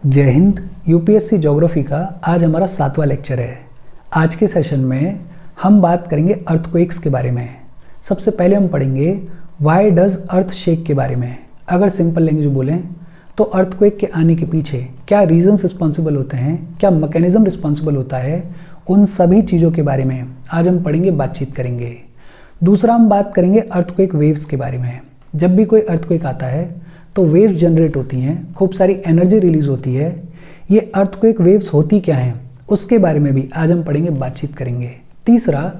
जय Hind. UPSC geography का आज हमारा 7वां लेक्चर है। आज के सेशन में हम बात करेंगे अर्थक्वेक्स के बारे में। सबसे पहले हम पढ़ेंगे व्हाई डज अर्थ शेक के बारे में। अगर सिंपल लैंग्वेज में बोलें तो अर्थक्वेक के आने के पीछे क्या रीजंस रिस्पॉन्सिबल होते हैं, क्या मैकेनिज्म रिस्पॉन्सिबल होता है, उन सभी चीज़ों के बारे में आज हम पढ़ेंगे, बातचीत करेंगे। दूसरा हम बात करेंगे अर्थक्वेक वेव्स के बारे में। जब भी कोई अर्थक्वेक आता है तो वेव्स जनरेट होती हैं, खूब सारी एनर्जी रिलीज होती है। ये अर्थक्वेक वेव्स होती क्या हैं उसके बारे में भी आज हम पढ़ेंगे, बातचीत करेंगे। तीसरा,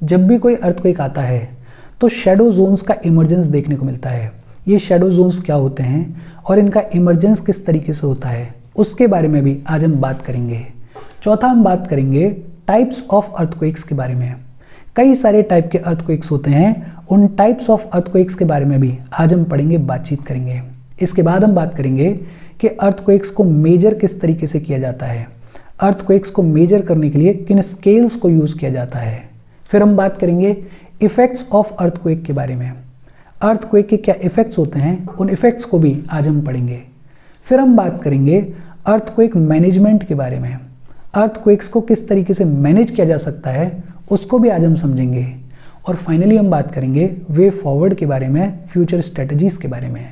जब भी कोई अर्थक्वेक आता है तो शैडो जोन्स का इमर्जेंस देखने को मिलता है। ये शैडो जोन्स क्या होते हैं और इनका इमर्जेंस किस तरीके से होता है उसके बारे में भी आज हम बात करेंगे। चौथा, हम बात करेंगे टाइप्स ऑफ अर्थक्वेक्स के बारे में। कई सारे टाइप के अर्थक्वेक्स होते हैं, उन टाइप्स ऑफ अर्थक्वेक्स के बारे में भी आज हम पढ़ेंगे, बातचीत करेंगे। इसके बाद हम बात करेंगे कि अर्थक्वेक्स को मेजर किस तरीके से किया जाता है, अर्थक्वेक्स को मेजर करने के लिए किन स्केल्स को यूज़ किया जाता है। फिर हम बात करेंगे इफ़ेक्ट्स ऑफ अर्थक्वेक के बारे में। अर्थक्वेक के क्या इफ़ेक्ट्स होते हैं, उन इफ़ेक्ट्स को भी आज हम पढ़ेंगे। फिर हम बात करेंगे अर्थक्वेक मैनेजमेंट के बारे में। अर्थक्वेक्स को किस तरीके से मैनेज किया जा सकता है उसको भी आज हम समझेंगे। और फाइनली हम बात करेंगे वे फॉरवर्ड के बारे में, फ्यूचर स्ट्रेटजीज के बारे में।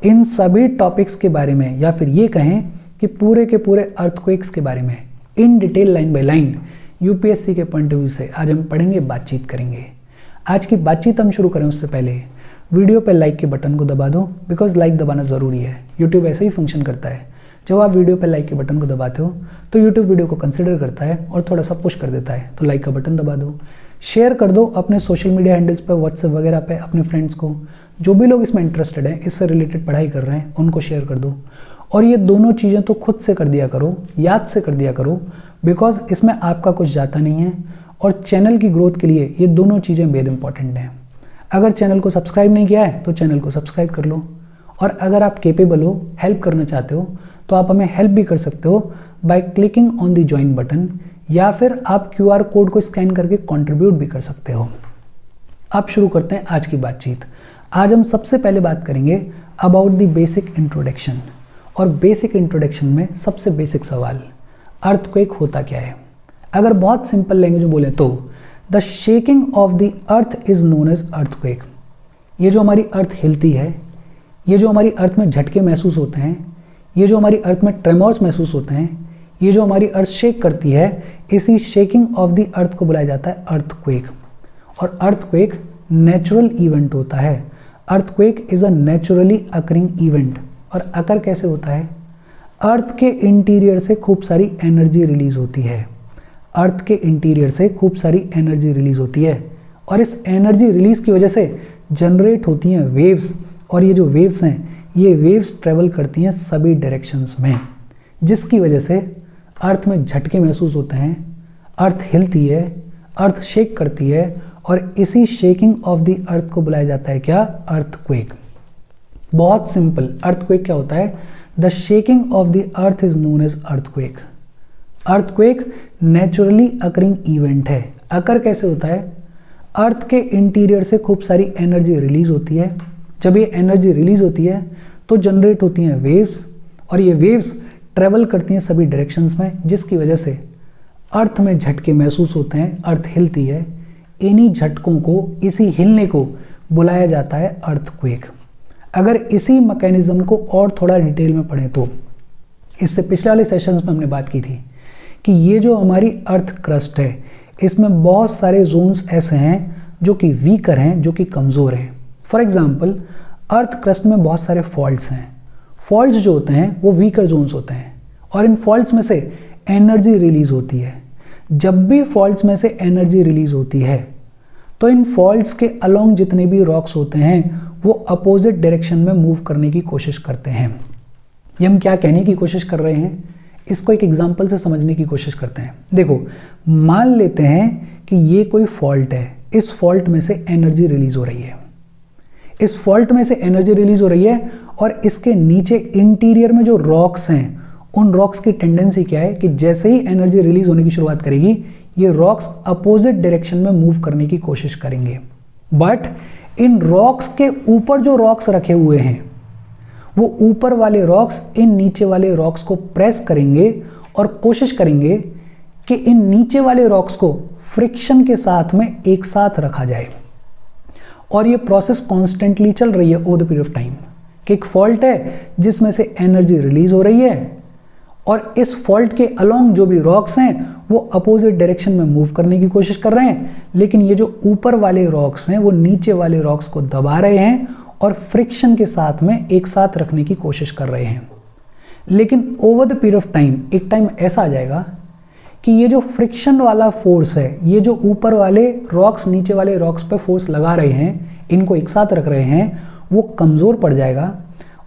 इन सभी टॉपिक्स के बारे में, या फिर ये कहें कि पूरे के पूरे अर्थक्वेक्स के बारे में in detail, line by line, UPSC के पॉइंट ऑफ व्यू से आज हम पढ़ेंगे, बातचीत करेंगे। आज की बातचीत हम शुरू करें उससे पहले वीडियो पे लाइक के बटन को दबा दो, बिकॉज लाइक दबाना ज़रूरी है। यूट्यूब ऐसे ही फंक्शन करता है, जब आप वीडियो पे लाइक के बटन को दबाते हो तो यूट्यूब वीडियो को कंसिडर करता है और थोड़ा सा पुश कर देता है। तो लाइक का बटन दबा दो, शेयर कर दो अपने सोशल मीडिया हैंडल्स पर, व्हाट्सएप वगैरह पे अपने फ्रेंड्स को। जो भी लोग इसमें इंटरेस्टेड हैं, इससे रिलेटेड पढ़ाई कर रहे हैं, उनको शेयर कर दो। और ये दोनों चीज़ें तो खुद से कर दिया करो, याद से कर दिया करो, बिकॉज इसमें आपका कुछ जाता नहीं है। और चैनल की ग्रोथ के लिए ये दोनों चीज़ें बेहद इंपॉर्टेंट हैं। अगर चैनल को सब्सक्राइब नहीं किया है तो चैनल को सब्सक्राइब कर लो। और अगर आप केपेबल हो, हेल्प करना चाहते हो, तो आप हमें हेल्प भी कर सकते हो by clicking on the join button, या फिर आप QR कोड को स्कैन करके कंट्रीब्यूट भी कर सकते हो। अब शुरू करते हैं आज की बातचीत। आज हम सबसे पहले बात करेंगे अबाउट द बेसिक इंट्रोडक्शन। और बेसिक इंट्रोडक्शन में सबसे बेसिक सवाल, अर्थक्वेक होता क्या है। अगर बहुत सिंपल लैंग्वेज में बोले तो the shaking of the earth is known as earthquake. ये जो हमारी अर्थ हिलती है, ये जो हमारी अर्थ में झटके महसूस होते हैं, ये जो हमारी अर्थ में ट्रेमोर्स महसूस होते हैं, ये जो हमारी अर्थ शेक करती है, इसी शेकिंग ऑफ द अर्थ को बुलाया जाता है अर्थक्वेक। और अर्थक्वेक नेचुरल इवेंट होता है। Earthquake is a naturally occurring event. और अकर कैसे होता है? अर्थ के इंटीरियर से खूब सारी एनर्जी रिलीज होती है। अर्थ के इंटीरियर से खूब सारी एनर्जी रिलीज होती है, और इस एनर्जी रिलीज की वजह से जनरेट होती हैं वेव्स। और ये जो वेव्स हैं, ये वेव्स ट्रेवल करती हैं सभी डायरेक्शंस में, जिसकी वजह से अर्थ में झटके महसूस होते हैं, अर्थ हिलती है, अर्थ शेक करती है। और इसी शेकिंग ऑफ द अर्थ को बुलाया जाता है क्या? अर्थक्वेक। बहुत सिंपल, अर्थक्वेक क्या होता है? The shaking of the earth is known as earthquake. Earthquake naturally occurring event है। अकर कैसे होता है? अर्थ के इंटीरियर से खूब सारी एनर्जी रिलीज होती है। जब ये एनर्जी रिलीज होती है तो जनरेट होती हैं वेव्स, और ये वेव्स ट्रेवल करती हैं सभी डायरेक्शंस में, जिसकी वजह से अर्थ में झटके महसूस होते हैं, अर्थ हिलती है। इन्हीं झटकों को, इसी हिलने को बुलाया जाता है अर्थक्वेक। अगर इसी मैकेनिज्म को और थोड़ा डिटेल में पढ़ें तो इससे पिछले वाले सेशंस में हमने बात की थी कि ये जो हमारी अर्थ क्रस्ट है, इसमें बहुत सारे जोन्स ऐसे हैं जो कि वीकर हैं, जो कि कमज़ोर हैं। फॉर एग्जाम्पल, अर्थ क्रस्ट में बहुत सारे फॉल्ट्स हैं। फॉल्ट्स जो होते हैं वो वीकर जोन्स होते हैं, और इन फॉल्ट्स में से एनर्जी रिलीज होती है। जब भी फॉल्ट्स में से एनर्जी रिलीज होती है तो इन फॉल्ट्स के अलोंग जितने भी रॉक्स होते हैं वो अपोजिट डायरेक्शन में मूव करने की कोशिश करते हैं। ये हम क्या कहने की कोशिश कर रहे हैं, इसको एक एग्जांपल से समझने की कोशिश करते हैं। देखो, मान लेते हैं कि ये कोई फॉल्ट है, इस फॉल्ट में से एनर्जी रिलीज हो रही है, इस फॉल्ट में से एनर्जी रिलीज हो रही है, और इसके नीचे इंटीरियर में जो रॉक्स हैं, उन रॉक्स की टेंडेंसी क्या है कि जैसे ही एनर्जी रिलीज होने की शुरुआत करेगी, ये रॉक्स अपोजिट डायरेक्शन में मूव करने की कोशिश करेंगे। बट इन रॉक्स के ऊपर जो रॉक्स रखे हुए हैं वो ऊपर वाले रॉक्स इन नीचे वाले रॉक्स को प्रेस करेंगे और कोशिश करेंगे कि इन नीचे वाले रॉक्स को फ्रिक्शन के साथ में एक साथ रखा जाए। और ये प्रोसेस कॉन्स्टेंटली चल रही है over the period of time, कि एक फॉल्ट है जिसमें से एनर्जी रिलीज हो रही है और इस फॉल्ट के अलोंग जो भी रॉक्स हैं वो अपोजिट डायरेक्शन में मूव करने की कोशिश कर रहे हैं, लेकिन ये जो ऊपर वाले रॉक्स हैं वो नीचे वाले रॉक्स को दबा रहे हैं और फ्रिक्शन के साथ में एक साथ रखने की कोशिश कर रहे हैं। लेकिन over the period of time एक टाइम ऐसा आ जाएगा कि ये जो फ्रिक्शन वाला फोर्स है, ये जो ऊपर वाले रॉक्स नीचे वाले रॉक्स पे फोर्स लगा रहे हैं, इनको एक साथ रख रहे हैं, वो कमज़ोर पड़ जाएगा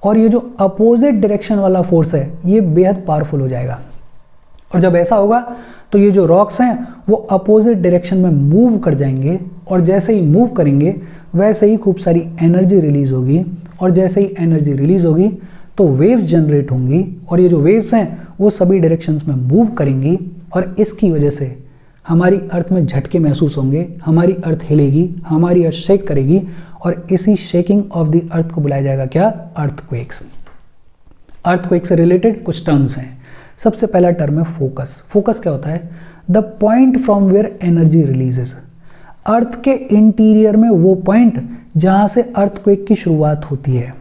और ये जो अपोजिट डायरेक्शन वाला फोर्स है ये बेहद पावरफुल हो जाएगा। और जब ऐसा होगा तो ये जो रॉक्स हैं वो अपोजिट डायरेक्शन में मूव कर जाएंगे और जैसे ही मूव करेंगे वैसे ही खूब सारी एनर्जी रिलीज होगी और जैसे ही एनर्जी रिलीज होगी तो वेव्स जनरेट होंगी और ये जो वेव्स हैं वो सभी डायरेक्शंस में मूव करेंगी और इसकी वजह से हमारी अर्थ में झटके महसूस होंगे, हमारी अर्थ हिलेगी, हमारी अर्थ शेक करेगी और इसी शेकिंग ऑफ द अर्थ को बुलाया जाएगा क्या? अर्थक्वेक्स। अर्थक्वेक से रिलेटेड कुछ टर्म्स हैं। सबसे पहला टर्म है फोकस। फोकस क्या होता है? The point from where energy releases. Earth के इंटीरियर में वो पॉइंट जहां से अर्थक्वेक की शुरुआत होती है।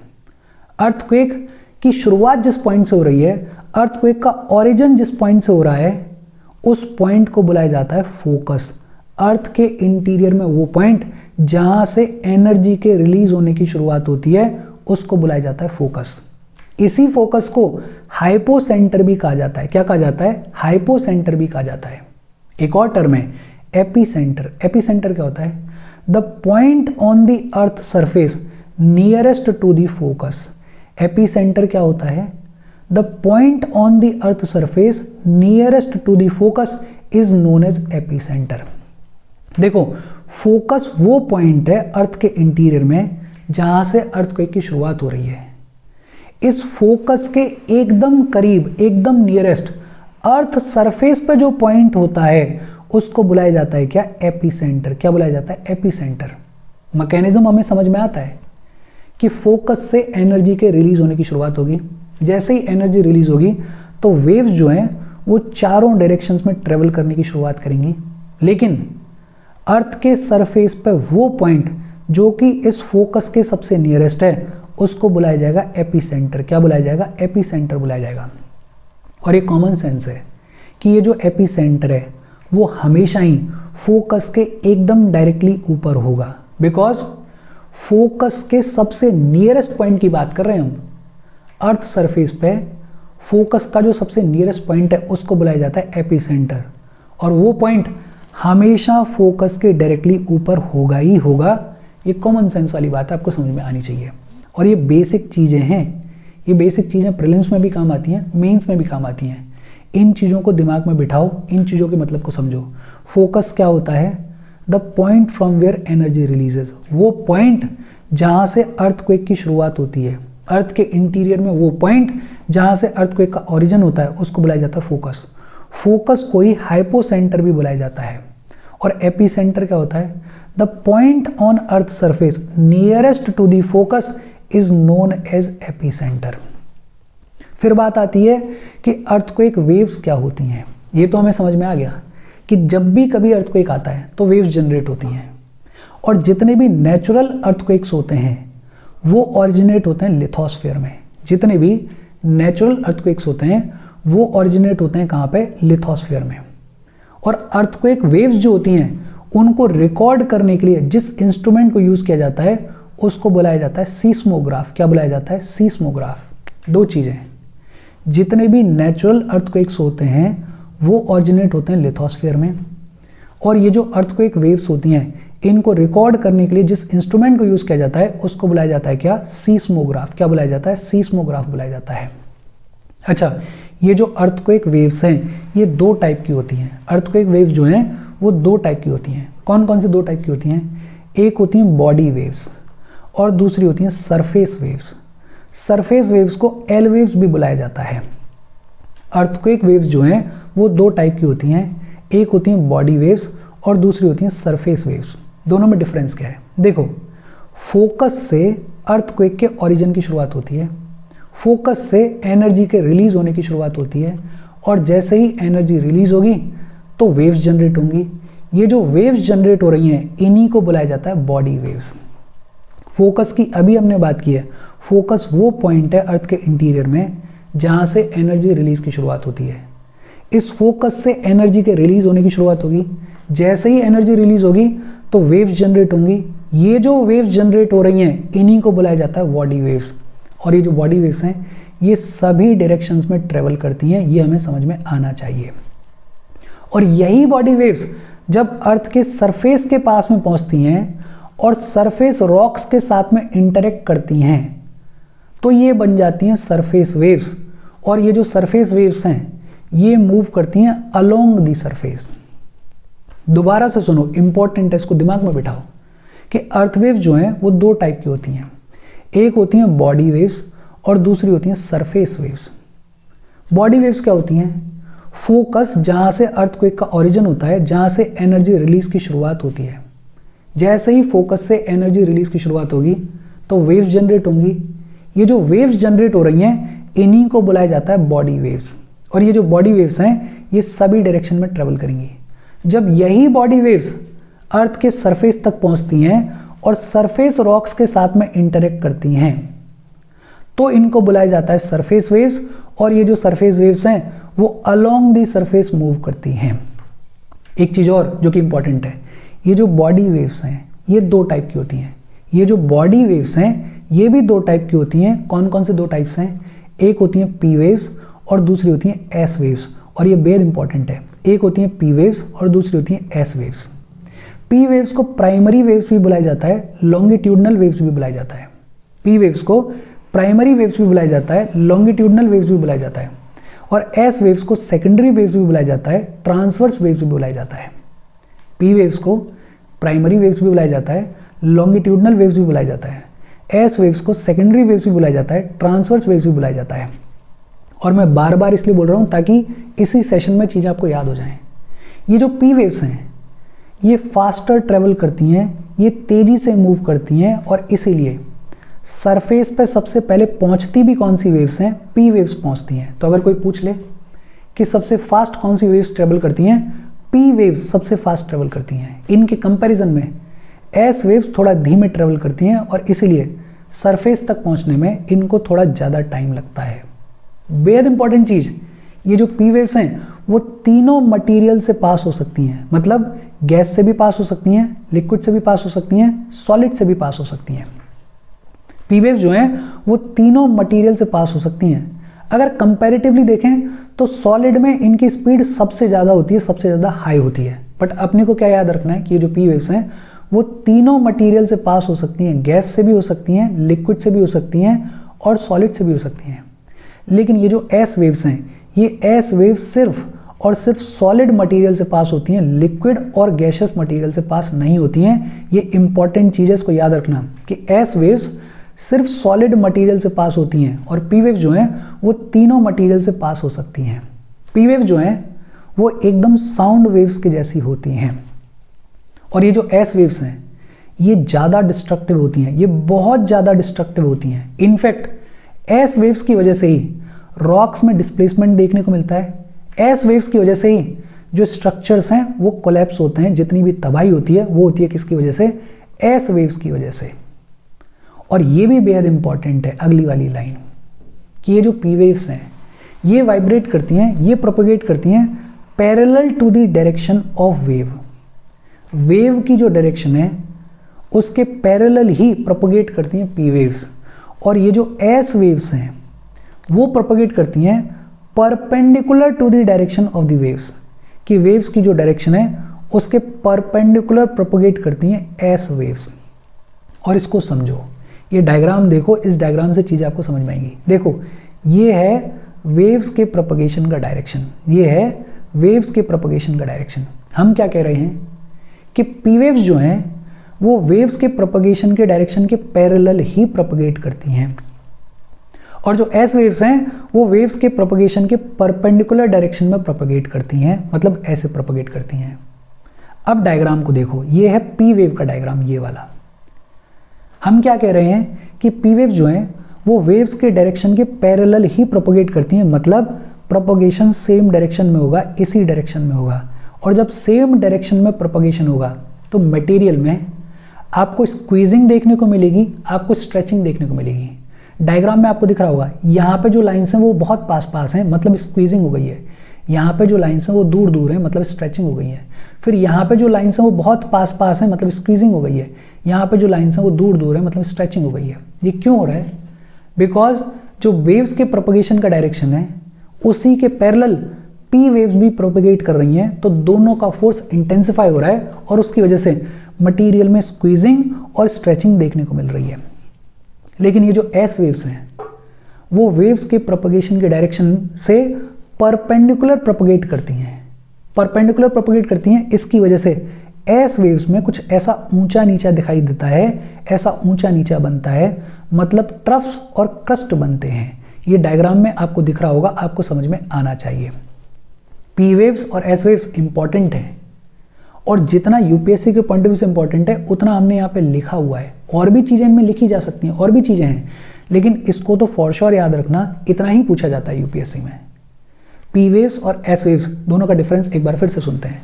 अर्थक्वेक की शुरुआत जिस पॉइंट से हो रही है, अर्थक्वेक का ओरिजिन जिस पॉइंट से हो रहा है, उस पॉइंट को बुलाया जाता है फोकस। अर्थ के इंटीरियर में वो पॉइंट जहां से एनर्जी के रिलीज होने की शुरुआत होती है उसको बुलाया जाता है फोकस। इसी फोकस को हाइपोसेंटर भी कहा जाता है। क्या कहा जाता है? हाइपोसेंटर भी कहा जाता है। एक और टर्म है एपीसेंटर। एपीसेंटर क्या होता है? The point on the earth surface nearest to the focus. Epicentre क्या होता है? The point on the earth surface nearest to the focus is known as epicentre. देखो, फोकस वो पॉइंट है अर्थ के इंटीरियर में जहां से अर्थक्वेक की शुरुआत हो रही है। इस फोकस के एकदम करीब, एकदम नियरेस्ट अर्थ सरफेस पे जो पॉइंट होता है उसको बुलाया जाता है क्या? एपीसेंटर। क्या बुलाया जाता है? एपीसेंटर। मैकेनिज्म हमें समझ में आता है कि फोकस से एनर्जी के रिलीज होने की शुरुआत होगी। जैसे ही एनर्जी रिलीज होगी तो वेव्स जो हैं वो चारों डायरेक्शंस में ट्रेवल करने की शुरुआत करेंगी, लेकिन अर्थ के सरफेस पे वो पॉइंट जो कि इस फोकस के सबसे नियरेस्ट है उसको बुलाया जाएगा एपीसेंटर। क्या बुलाया जाएगा? एपीसेंटर बुलाया जाएगा। और ये कॉमन सेंस है कि ये जो एपीसेंटर है वो हमेशा ही फोकस के एकदम डायरेक्टली ऊपर होगा, बिकॉज फोकस के सबसे नियरेस्ट पॉइंट की बात कर रहे हैं हम। अर्थ सरफेस पे फोकस का जो सबसे नियरेस्ट पॉइंट है उसको बुलाया जाता है एपीसेंटर, और वो पॉइंट हमेशा फोकस के डायरेक्टली ऊपर होगा ही होगा। ये कॉमन सेंस वाली बात है, आपको समझ में आनी चाहिए। और ये बेसिक चीज़ें हैं, ये बेसिक चीज़ें प्रीलिम्स में भी काम आती हैं, मेंस में भी काम आती हैं। इन चीज़ों को दिमाग में बिठाओ, इन चीज़ों के मतलब को समझो। फोकस क्या होता है? The point from where energy releases. वो पॉइंट जहाँ से अर्थक्वेक की शुरुआत होती है, अर्थ के इंटीरियर में वो पॉइंट जहाँ से अर्थक्वेक का ओरिजिन होता है उसको बुलाया जाता है फोकस। फोकस को ही हाइपोसेंटर भी बुलाया जाता है। और एपीसेंटर क्या होता है? The point on earth surface nearest to the focus is known as epicentre. फिर बात आती है कि अर्थक्वेक वेव्स क्या होती हैं। ये तो हमें समझ में आ गया कि जब भी कभी अर्थक्वेक आता है तो वेव्स जनरेट होती हैं, और जितने भी नेचुरल अर्थक्वेक्स होते हैं वो ऑरिजिनेट होते हैं लिथोस्फीयर में। जितने भी नेचुरल अर्थक्वेक्स होते हैं वो ऑरिजिनेट होते हैं कहाँ पे? लिथोस्फीयर में। और अर्थक्वेक वेव्स जो होती हैं उनको रिकॉर्ड करने के लिए जिस इंस्ट्रूमेंट को यूज़ किया जाता है उसको बुलाया जाता है सीस्मोग्राफ। क्या बुलाया जाता है? सीस्मोग्राफ। दो चीज़ें, जितने भी नेचुरल अर्थक्वेक्स होते हैं वो ऑरिजिनेट होते हैं लिथोस्फीयर में, और ये जो अर्थक्वेक वेव्स होती हैं इनको रिकॉर्ड करने के लिए जिस इंस्ट्रूमेंट को यूज़ किया जाता है उसको बुलाया जाता है क्या? सीस्मोग्राफ। क्या बुलाया जाता है? सीस्मोग्राफ बुलाया जाता है। अच्छा, ये जो अर्थक्वेक वेव्स हैं ये दो टाइप की होती हैं। अर्थक्वेक वेव्स जो हैं वो दो टाइप की होती हैं। कौन कौन सी दो टाइप की होती हैं? एक होती हैं बॉडी वेव्स और दूसरी होती हैं सरफेस वेव्स। सरफेस वेव्स को एल वेव्स भी बुलाया जाता है। अर्थक्वेक वेव्स जो हैं वो दो टाइप की होती हैं, एक होती हैं बॉडी वेव्स और दूसरी होती हैं सरफेस वेव्स। दोनों में डिफरेंस क्या है? देखो, फोकस से अर्थक्वेक के ओरिजिन की शुरुआत होती है फोकस से एनर्जी के रिलीज होने की शुरुआत होती है, और जैसे ही एनर्जी रिलीज होगी तो वेव्स जनरेट होंगी। ये जो वेव्स जनरेट हो रही हैं इन्हीं को बुलाया जाता है बॉडी वेव्स। फोकस की अभी हमने बात की है, फोकस वो पॉइंट है अर्थ के इंटीरियर में जहाँ से एनर्जी रिलीज की शुरुआत होती है। इस फोकस से एनर्जी के रिलीज होने की शुरुआत होगी, जैसे ही एनर्जी रिलीज होगी तो वेव्स जनरेट होंगी। ये जो वेव्स जनरेट हो रही हैं इन्हीं को बुलाया जाता है बॉडी वेव्स। और ये जो बॉडी वेव्स हैं ये सभी डायरेक्शंस में ट्रेवल करती हैं, ये हमें समझ में आना चाहिए। और यही बॉडी वेव्स जब अर्थ के सरफेस के पास में पहुंचती हैं और सरफेस रॉक्स के साथ में इंटरेक्ट करती हैं तो ये बन जाती हैं सरफेस वेव्स। और ये जो सरफेस वेव्स हैं ये मूव करती हैं अलोंग दी सरफेस। दोबारा से सुनो, इंपॉर्टेंट है, इसको दिमाग में बिठाओ कि अर्थ वेव्स जो हैं वो दो टाइप की होती हैं। एक होती हैं बॉडी वेव्स और दूसरी होती हैं सरफेस वेव्स। बॉडी वेव्स क्या होती हैं? फोकस जहाँ से अर्थक्वेक का ओरिजिन होता है, जहाँ से एनर्जी रिलीज की शुरुआत होती है, जैसे ही फोकस से एनर्जी रिलीज की शुरुआत होगी तो वेव्स जनरेट होंगी। ये जो वेव्स जनरेट हो रही हैं इन्हीं को बुलाया जाता है बॉडी वेव्स। और ये जो बॉडी वेव्स हैं ये सभी डायरेक्शन में ट्रेवल करेंगी। जब यही बॉडी वेव्स अर्थ के सरफेस तक पहुंचती हैं और सरफेस रॉक्स के साथ में इंटरेक्ट करती हैं तो इनको बुलाया जाता है सरफेस वेव्स। और ये जो सरफेस वेव्स हैं वो अलोंग दी सरफेस मूव करती हैं। एक चीज़ और जो कि इंपॉर्टेंट है, ये जो बॉडी वेव्स हैं ये दो टाइप की होती हैं। ये जो बॉडी वेव्स हैं ये भी दो टाइप की होती हैं। कौन कौन से दो टाइप्स हैं? एक होती हैं पी वेव्स और दूसरी होती हैं एस वेव्स। और ये बेहद इंपॉर्टेंट है, एक होती हैं पी वेव्स और दूसरी होती हैं एस वेव्स। पी वेव्स को प्राइमरी वेव्स भी बुलाया जाता है, लॉन्गिट्यूडनल वेव्स भी बुलाया जाता है। पी वेव्स को प्राइमरी वेव्स भी बुलाया जाता है, लॉन्गिट्यूडनल वेव्स भी बुलाया जाता है। और एस वेव्स को सेकेंडरी वेव्स भी बुलाया जाता है, ट्रांसवर्स वेव्स भी बुलाया जाता है। पी वेव्स को प्राइमरी वेव्स भी बुलाया जाता है, लॉन्गिट्यूडनल वेव्स भी बुलाया जाता है। एस वेव्स को सेकेंडरी वेव्स भी बुलाया जाता है, ट्रांसवर्स वेव्स भी बुलाया जाता है। और मैं बार बार इसलिए बोल रहा हूँ ताकि इसी सेशन में चीज़ें आपको याद हो जाएं। ये जो पी वेव्स हैं ये फास्टर ट्रेवल करती हैं, ये तेज़ी से मूव करती हैं, और इसीलिए सरफेस पे सबसे पहले पहुंचती भी कौन सी वेव्स हैं? पी वेव्स पहुंचती हैं। तो अगर कोई पूछ ले कि सबसे फास्ट कौन सी वेव्स ट्रेवल करती हैं, पी वेव्स सबसे फास्ट ट्रेवल करती हैं। इनके कंपैरिजन में एस वेव्स थोड़ा धीमे ट्रेवल करती हैं और इसीलिए सरफेस तक पहुंचने में इनको थोड़ा ज़्यादा टाइम लगता है। बेहद इंपॉर्टेंट चीज़, ये जो पी वेव्स हैं वो तीनों मटीरियल से पास हो सकती हैं। मतलब गैस से भी पास हो सकती हैं, लिक्विड से भी पास हो सकती हैं, सॉलिड से भी पास हो सकती हैं। पी वेव्स जो हैं वो तीनों मटेरियल से पास हो सकती हैं। अगर कंपैरेटिवली देखें तो सॉलिड में इनकी स्पीड सबसे ज़्यादा होती है, सबसे ज़्यादा हाई होती है। बट अपने को क्या याद रखना है कि ये जो पी वेव्स हैं वो तीनों मटेरियल से पास हो सकती हैं। गैस से भी हो सकती हैं, लिक्विड से भी हो सकती हैं और सॉलिड से भी हो सकती हैं। लेकिन ये जो एस वेव्स हैं ये एस वेव्स सिर्फ और सिर्फ सॉलिड मटेरियल से पास होती हैं, लिक्विड और गैसियस मटेरियल से पास नहीं होती हैं। ये इंपॉर्टेंट चीज़ है, इसको याद रखना कि एस वेव्स सिर्फ सॉलिड मटेरियल से पास होती हैं और पी वेव्स जो हैं वो तीनों मटेरियल से पास हो सकती हैं। पी वेव जो हैं वो एकदम साउंड वेव्स के जैसी होती हैं। और ये जो एस वेव्स हैं ये ज़्यादा डिस्ट्रक्टिव होती हैं, ये बहुत ज़्यादा डिस्ट्रक्टिव होती हैं। इनफैक्ट एस वेव्स की वजह से ही रॉक्स में डिस्प्लेसमेंट देखने को मिलता है। एस वेव्स की वजह से ही जो स्ट्रक्चर्स हैं वो कोलैप्स होते हैं। जितनी भी तबाही होती है वो होती है किसकी वजह से? एस वेव्स की वजह से। और ये भी बेहद इंपॉर्टेंट है अगली वाली लाइन कि ये जो पी वेव्स हैं ये वाइब्रेट करती हैं, ये प्रोपेगेट करती हैं parallel to the direction of wave. Wave की जो डायरेक्शन है उसके पैरेलल ही प्रोपेगेट करती हैं पी वेव्स। और ये जो एस वेव्स हैं वो प्रोपेगेट करती हैं perpendicular to the direction of the waves, कि वेव्स की जो डायरेक्शन है उसके परपेंडिकुलर प्रोपेगेट करती हैं एस वेव्स। और इसको समझो, ये डायग्राम देखो, इस डायग्राम से चीज़ें आपको समझ में आएंगी। देखो ये है वेव्स के प्रोपेगेशन का डायरेक्शन, ये है वेव्स के प्रोपेगेशन का डायरेक्शन। हम क्या कह रहे हैं कि पी वेव्स जो हैं वो वेव्स के प्रोपेगेशन के डायरेक्शन के पैरेलल ही प्रोपेगेट करती हैं, और जो एस वेव्स हैं वो वेव्स के प्रोपेगेशन के परपेंडिकुलर डायरेक्शन में प्रोपेगेट करती हैं, मतलब ऐसे प्रोपेगेट करती हैं। अब डायग्राम को देखो, ये है पी वेव का डायग्राम, ये वाला। हम क्या कह रहे हैं कि पी वेव्स जो हैं वो वेव्स के डायरेक्शन के पैरेलल ही प्रोपोगेट करती हैं, मतलब प्रोपोगेशन सेम डायरेक्शन में होगा, इसी डायरेक्शन में होगा। और जब सेम डायरेक्शन में प्रोपोगेशन होगा तो मटेरियल में आपको स्क्वीजिंग देखने को मिलेगी, आपको स्ट्रेचिंग देखने को मिलेगी। डायग्राम में आपको दिख रहा होगा, यहाँ पे जो लाइन्स हैं वो बहुत पास पास हैं, मतलब स्क्वीजिंग हो गई है। यहाँ पे जो लाइन्स हैं वो दूर दूर हैं, मतलब स्ट्रेचिंग हो गई है। फिर यहाँ पे जो लाइन्स हैं वो बहुत पास पास हैं, मतलब स्क्वीजिंग हो गई है। यहाँ पे जो लाइन्स हैं वो दूर दूर हैं, मतलब स्ट्रेचिंग हो गई है। ये क्यों हो रहा है? बिकॉज जो वेव्स के प्रोपोगेशन का डायरेक्शन है उसी के पैरेलल पी वेव्स भी प्रोपोगेट कर रही हैं, तो दोनों का फोर्स इंटेंसिफाई हो रहा है और उसकी वजह से मटेरियल में स्क्वीजिंग और स्ट्रेचिंग देखने को मिल रही है। लेकिन ये जो एस वेव्स हैं वो वेव्स के प्रोपोगेशन के डायरेक्शन से परपेंडिकुलर प्रोपोगेट करती हैं, परपेंडिकुलर प्रोपोगेट करती हैं। इसकी वजह से एस वेव्स में कुछ ऐसा ऊंचा नीचा दिखाई देता है, ऐसा ऊंचा नीचा बनता है, मतलब ट्रफ्स और क्रस्ट बनते हैं। ये डायग्राम में आपको दिख रहा होगा, आपको समझ में आना चाहिए। पी वेव्स और एस वेव्स इंपॉर्टेंट हैं, और जितना यूपीएससी के पॉइंट ऑफ व्यू से इंपॉर्टेंट है उतना हमने यहाँ पे लिखा हुआ है। और भी चीज़ें इनमें लिखी जा सकती हैं, और भी चीज़ें हैं, लेकिन इसको तो फॉर श्योर याद रखना, इतना ही पूछा जाता है यूपीएससी में। पी वेव्स और एस वेव्स दोनों का डिफरेंस एक बार फिर से सुनते हैं।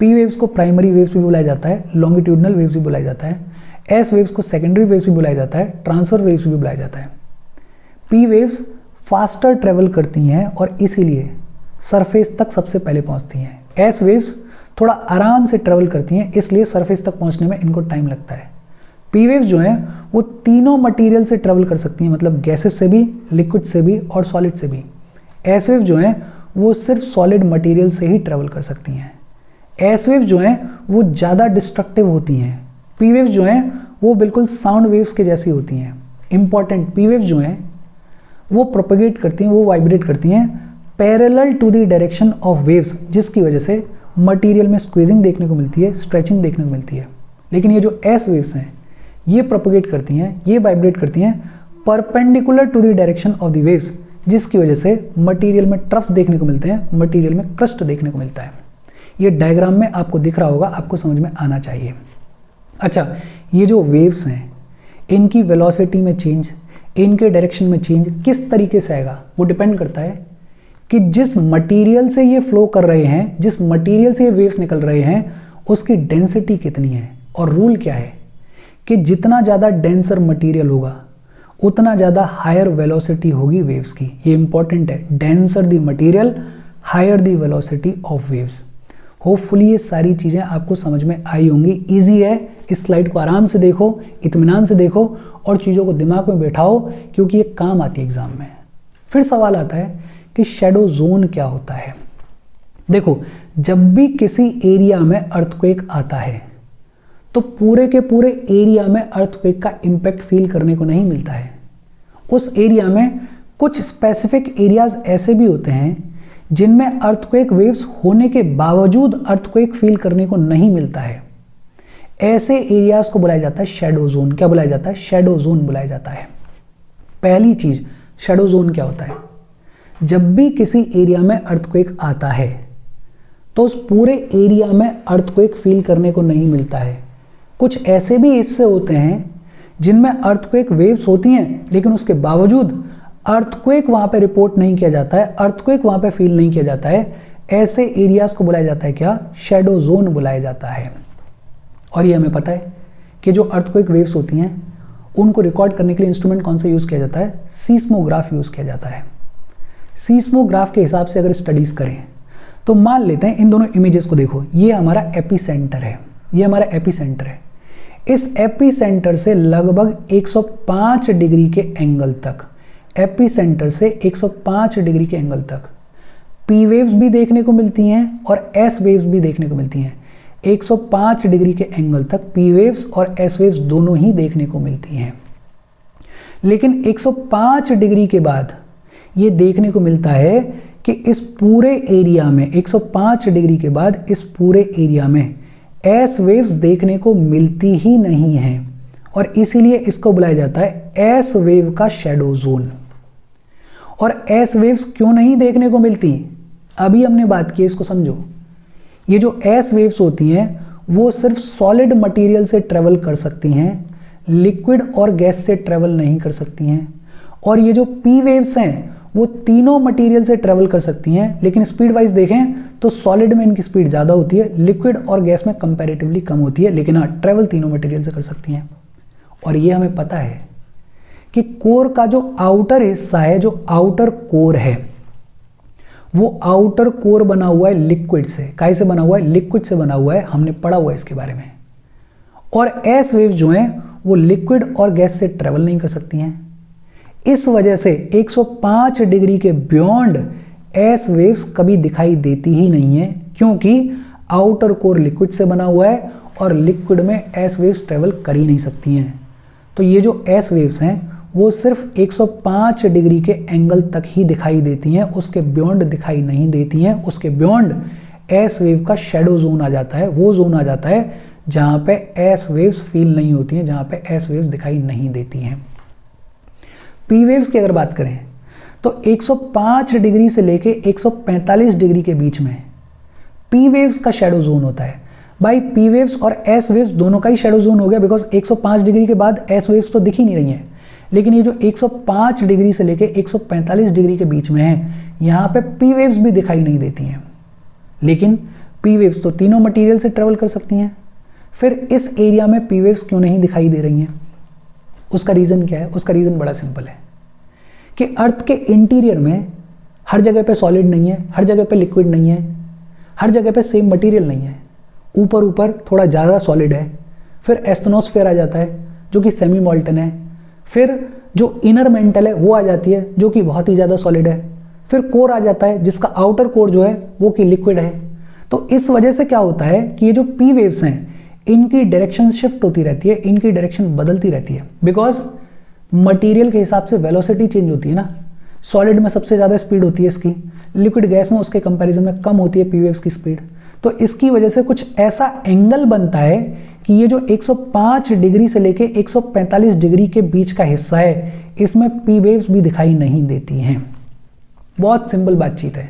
पी वेव्स को प्राइमरी वेव्स भी बुलाया जाता है, लॉन्गिट्यूडनल वेव्स भी बुलाया जाता है। एस वेव्स को सेकेंडरी वेव्स भी बुलाया जाता है, ट्रांसफर वेव्स भी बुलाया जाता है। पी वेव्स फास्टर ट्रेवल करती हैं और इसीलिए सरफेस तक सबसे पहले पहुंचती हैं। एस वेव्स थोड़ा आराम से ट्रेवल करती हैं, इसलिए सरफेस तक पहुंचने में इनको टाइम लगता है। पी वेव्स जो हैं वो तीनों मटेरियल से ट्रेवल कर सकती हैं, मतलब गैसेस से भी, लिक्विड से भी और सॉलिड से भी। एस वेव्स जो हैं वो सिर्फ सॉलिड मटेरियल से ही ट्रेवल कर सकती हैं। एस वेव्स जो हैं वो ज़्यादा डिस्ट्रक्टिव होती हैं। पी वेव्स जो हैं वो बिल्कुल साउंड वेव्स के जैसी होती हैं। इंपॉर्टेंट, पी वेव्स जो हैं वो प्रोपेगेट करती हैं, वो वाइब्रेट करती हैं parallel to the direction of waves, जिसकी वजह से मटेरियल में स्क्वीजिंग देखने को मिलती है, स्ट्रेचिंग देखने को मिलती है। लेकिन ये जो एस वेव्स हैं ये प्रोपेगेट करती हैं, ये वाइब्रेट करती हैं perpendicular to the direction of the waves, जिसकी वजह से मटेरियल में ट्रफ्स देखने को मिलते हैं, मटेरियल में क्रस्ट देखने को मिलता है। ये डायग्राम में आपको दिख रहा होगा, आपको समझ में आना चाहिए। अच्छा, ये जो वेव्स हैं इनकी वेलोसिटी में चेंज, इनके डायरेक्शन में चेंज किस तरीके से आएगा वो डिपेंड करता है कि जिस मटेरियल से ये फ्लो कर रहे हैं, जिस मटेरियल से ये वेव्स निकल रहे हैं उसकी डेंसिटी कितनी है। और रूल क्या है कि जितना ज़्यादा डेंसर मटेरियल होगा उतना ज़्यादा हायर वेलोसिटी होगी वेव्स की। ये इंपॉर्टेंट है, denser the material higher the velocity of waves. Hopefully ये सारी चीज़ें आपको समझ में आई होंगी। ईजी है, इस स्लाइड को आराम से देखो, इत्मीनान से देखो और चीज़ों को दिमाग में बैठाओ, क्योंकि ये काम आती है एग्जाम में। फिर सवाल आता है कि शैडो जोन क्या होता है। देखो, जब भी किसी एरिया में अर्थक्वेक आता है तो पूरे के पूरे एरिया में अर्थक्वेक का इम्पैक्ट फील करने को नहीं मिलता है। उस एरिया में कुछ स्पेसिफिक एरियाज ऐसे भी होते हैं जिनमें अर्थक्वेक वेव्स होने के बावजूद अर्थक्वेक फील करने को नहीं मिलता है। ऐसे एरियाज को बुलाया जाता है शैडो जोन। क्या बुलाया जाता है? शैडो जोन बुलाया जाता है। पहली चीज, शैडो जोन क्या होता है? जब भी किसी एरिया में अर्थक्वेक आता है तो उस पूरे एरिया में अर्थक्वेक फील करने को नहीं मिलता है। कुछ ऐसे भी हिस्से होते हैं जिनमें अर्थक्वेक वेव्स होती हैं, लेकिन उसके बावजूद अर्थक्वेक वहां पे रिपोर्ट नहीं किया जाता है, अर्थक्वेक वहां पे फील नहीं किया जाता है। ऐसे एरियाज को बुलाया जाता है क्या? शैडो जोन बुलाया जाता है। और ये हमें पता है कि जो अर्थक्वेक वेव्स होती हैं उनको रिकॉर्ड करने के लिए इंस्ट्रूमेंट कौन सा यूज़ किया जाता है? सीस्मोग्राफ यूज़ किया जाता है। सीस्मोग्राफ के हिसाब से अगर स्टडीज़ करें तो मान लेते हैं इन दोनों इमेजेस को देखो, ये हमारा एपीसेंटर है, ये हमारा एपीसेंटर है। इस एपीसेंटर से लगभग 105 डिग्री के एंगल तक, एपीसेंटर से 105 डिग्री के एंगल तक पी वेव्स भी देखने को मिलती हैं और एस वेव्स भी देखने को मिलती हैं। 105 डिग्री के एंगल तक पी वेव्स और एस वेव्स दोनों ही देखने को मिलती हैं। लेकिन 105 डिग्री के बाद ये देखने को मिलता है कि इस पूरे एरिया में 105 डिग्री के बाद इस पूरे एरिया में एस वेव्स देखने को मिलती ही नहीं है, और इसीलिए इसको बुलाया जाता है एस वेव का शैडो जोन। और एस वेव्स क्यों नहीं देखने को मिलती, अभी हमने बात की, इसको समझो। ये जो एस वेव्स होती हैं वो सिर्फ सॉलिड मटेरियल से ट्रेवल कर सकती हैं, लिक्विड और गैस से ट्रेवल नहीं कर सकती हैं। और ये जो पी वेव्स हैं वो तीनों मटेरियल से ट्रेवल कर सकती हैं, लेकिन स्पीड वाइज देखें तो सॉलिड में इनकी स्पीड ज़्यादा होती है, लिक्विड और गैस में कंपैरेटिवली कम होती है, लेकिन हाँ ट्रेवल तीनों मटेरियल से कर सकती हैं। और ये हमें पता है कि कोर का जो आउटर हिस्सा है, जो आउटर कोर है, वो आउटर कोर बना हुआ है लिक्विड से। काहे से बना हुआ है? लिक्विड से बना हुआ है, हमने पढ़ा हुआ है इसके बारे में। और एस वेव्स जो हैं वो लिक्विड और गैस से ट्रेवल नहीं कर सकती हैं। इस वजह से 105 डिग्री के बियॉन्ड एस वेव्स कभी दिखाई देती ही नहीं है, क्योंकि आउटर कोर लिक्विड से बना हुआ है और लिक्विड में एस वेव्स ट्रेवल कर ही नहीं सकती हैं। तो ये जो एस वेव्स हैं वो सिर्फ 105 डिग्री के एंगल तक ही दिखाई देती हैं, उसके बियॉन्ड दिखाई नहीं देती हैं। उसके बियॉन्ड एस वेव का शैडो जोन आ जाता है, वो जोन आ जाता है जहाँ पे एस वेव्स फील नहीं होती हैं, जहाँ पे एस वेव्स दिखाई नहीं देती हैं। पी वेव्स की अगर बात करें तो 105 डिग्री से लेके 145 डिग्री के बीच में पी वेव्स का शैडो जोन होता है। भाई पी वेव्स और एस वेव्स दोनों का ही शैडो जोन हो गया, बिकॉज 105 डिग्री के बाद एस वेव्स तो दिख ही नहीं रही हैं, लेकिन ये जो 105 डिग्री से लेके 145 डिग्री के बीच में है, यहाँ पे पी वेव्स भी दिखाई नहीं देती हैं। लेकिन पी वेव्स तो तीनों मटेरियल से ट्रेवल कर सकती हैं। फिर इस एरिया में पी वेव्स क्यों नहीं दिखाई दे रही हैं? उसका रीज़न क्या है? उसका रीज़न बड़ा सिंपल है कि अर्थ के इंटीरियर में हर जगह पे सॉलिड नहीं है, हर जगह पे लिक्विड नहीं है, हर जगह पे सेम मटेरियल नहीं है। ऊपर ऊपर थोड़ा ज़्यादा सॉलिड है, फिर एस्थनोस्फेयर आ जाता है जो कि सेमी मॉल्टन है, फिर जो इनर मेंटल है वो आ जाती है जो कि बहुत ही ज़्यादा सॉलिड है, फिर कोर आ जाता है जिसका आउटर कोर जो है वो कि लिक्विड है। तो इस वजह से क्या होता है कि ये जो पी वेव्स हैं इनकी डायरेक्शन शिफ्ट होती रहती है, इनकी डायरेक्शन बदलती रहती है, बिकॉज मटेरियल के हिसाब से वेलोसिटी चेंज होती है ना। सॉलिड में सबसे ज़्यादा स्पीड होती है इसकी, लिक्विड गैस में उसके कंपैरिजन में कम होती है पी वेव्स की स्पीड। तो इसकी वजह से कुछ ऐसा एंगल बनता है कि ये जो 105 डिग्री से लेके 145 डिग्री के बीच का हिस्सा है इसमें पी वेव्स भी दिखाई नहीं देती हैं। बहुत सिंपल बातचीत है।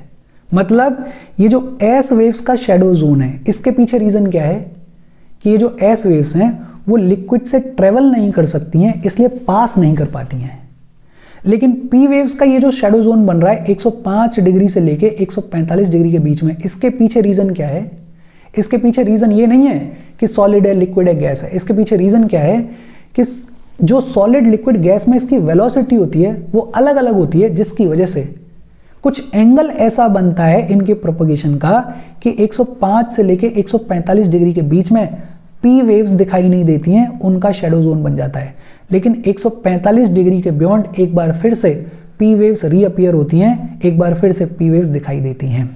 मतलब ये जो एस वेव्स का शैडो जोन है, इसके पीछे रीज़न क्या है कि ये जो एस वेव्स हैं वो लिक्विड से ट्रेवल नहीं कर सकती हैं, इसलिए पास नहीं कर पाती हैं। लेकिन पी वेव्स का ये जो शैडो जोन बन रहा है 105 डिग्री से लेके 145 डिग्री के बीच में, इसके पीछे रीज़न क्या है? इसके पीछे रीज़न ये नहीं है कि सॉलिड है, लिक्विड है, गैस है। इसके पीछे रीज़न क्या है कि जो सॉलिड, लिक्विड, गैस में इसकी वेलोसिटी होती है वो अलग अलग होती है, जिसकी वजह से कुछ एंगल ऐसा बनता है इनके प्रोपगेशन का कि 105 से लेके 145 डिग्री के बीच में पी वेव्स दिखाई नहीं देती हैं, उनका शैडो जोन बन जाता है। लेकिन 145 डिग्री के बियॉन्ड एक बार फिर से पी वेव्स रीअपियर होती हैं, एक बार फिर से पी वेव्स दिखाई देती हैं।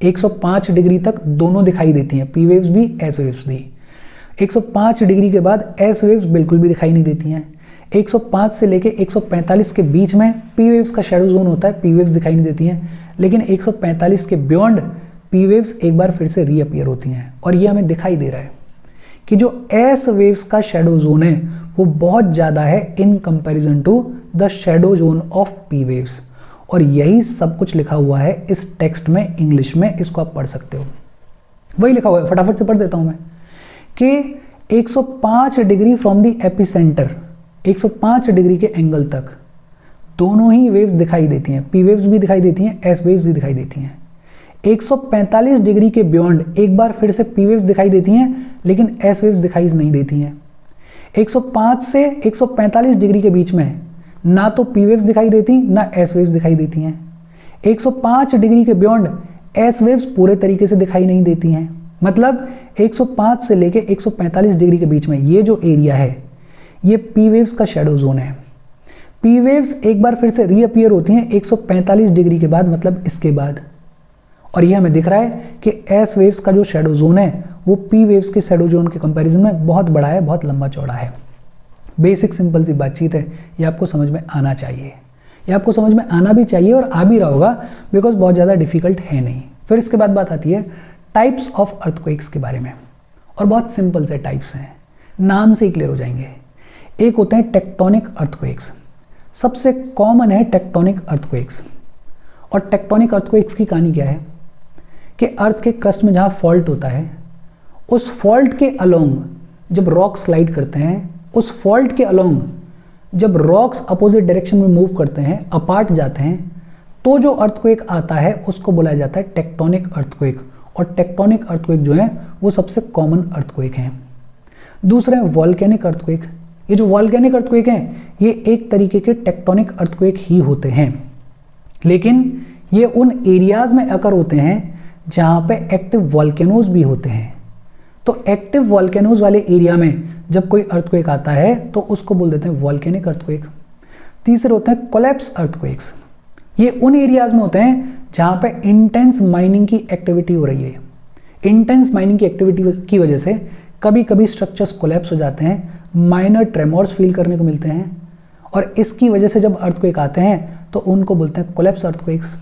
105 डिग्री तक दोनों दिखाई देती हैं, पी वेव्स भी, एस वेव्स भी। 105 डिग्री के बाद एस वेव्स बिल्कुल भी दिखाई नहीं देती हैं। 105 से लेके 145 के बीच में पी वेव्स का शैडो जोन होता है, पी वेव्स दिखाई नहीं देती हैं। लेकिन 145 के बियॉन्ड पी वेव्स एक बार फिर से रीअपियर होती हैं। और ये हमें दिखाई दे रहा है कि जो एस वेव्स का शैडो जोन है वो बहुत ज़्यादा है in comparison to the shadow zone of P waves. और यही सब कुछ लिखा हुआ है इस टेक्स्ट में, इंग्लिश में, इसको आप पढ़ सकते हो। वही लिखा हुआ है, फटाफट से पढ़ देता हूं मैं कि 105 degree from the epicentre, 105 degree के एंगल तक दोनों ही वेव्स दिखाई देती हैं, पी वेव्स भी दिखाई देती हैं, एस वेव्स भी दिखाई देती हैं। 145 डिग्री के बियॉन्ड एक बार फिर से पी वेव्स दिखाई देती हैं, लेकिन एस वेव्स दिखाई नहीं देती हैं। 105 से 145 डिग्री के बीच में ना तो पी वेव्स दिखाई देती ना एस वेव्स दिखाई देती हैं। 105 डिग्री के बियॉन्ड एस वेव्स पूरे तरीके से दिखाई नहीं देती हैं। मतलब 105 से लेके 145 डिग्री के बीच में ये जो एरिया है ये पी वेव्स का शैडो जोन है। पी वेव्स एक बार फिर से रीअपियर होती हैं 145 डिग्री के बाद, मतलब इसके बाद। और ये हमें दिख रहा है कि एस वेव्स का जो शैडो जोन है वो पी वेव्स के शैडो जोन के कंपैरिजन में बहुत बड़ा है, बहुत लंबा चौड़ा है। बेसिक सिंपल सी बातचीत है, ये आपको समझ में आना चाहिए, ये आपको समझ में आना भी चाहिए और आ भी रहा होगा, बिकॉज बहुत ज़्यादा डिफिकल्ट है नहीं। फिर इसके बाद बात आती है टाइप्स ऑफ अर्थक्वेक्स के बारे में, और बहुत सिंपल से टाइप्स हैं, नाम से ही क्लियर हो जाएंगे। एक होते हैं टेक्टोनिक अर्थक्वेक्स, सबसे कॉमन है टेक्टोनिक अर्थक्वेक्स। और टेक्टोनिक अर्थक्वेक्स की कहानी क्या है कि अर्थ के क्रस्ट में जहाँ फॉल्ट होता है, उस फॉल्ट के अलोंग जब रॉक स्लाइड करते हैं, उस फॉल्ट के अलोंग जब रॉक्स अपोजिट डायरेक्शन में मूव करते हैं, अपार्ट जाते हैं, तो जो अर्थक्वेक आता है उसको बुलाया जाता है टेक्टोनिक अर्थक्वेक। और टेक्टोनिक अर्थक्वेक जो है वो सबसे कॉमन अर्थक्वेक हैं। दूसरा है वॉल्केनिक अर्थक्वेक। ये जो वॉल्केनिक अर्थक्वेक हैं ये एक तरीके के टेक्टोनिक अर्थक्वेक ही होते हैं, लेकिन ये उन एरियाज में अकर होते हैं जहाँ पे एक्टिव वॉल्केनोज भी होते हैं। तो एक्टिव वॉल्केनोज वाले एरिया में जब कोई अर्थक्वेक आता है तो उसको बोल देते हैं वॉल्केनिक अर्थक्वेक। तीसरे होते हैं कोलैप्स अर्थक्वेक्स। ये उन एरियाज में होते हैं जहाँ पे इंटेंस माइनिंग की एक्टिविटी हो रही है। इंटेंस माइनिंग की एक्टिविटी की वजह से कभी कभी स्ट्रक्चर्स कोलैप्स हो जाते हैं, माइनर ट्रेमोर्स फील करने को मिलते हैं, और इसकी वजह से जब अर्थक्वेक आते हैं तो उनको बोलते हैं कोलैप्स अर्थक्वेक्स।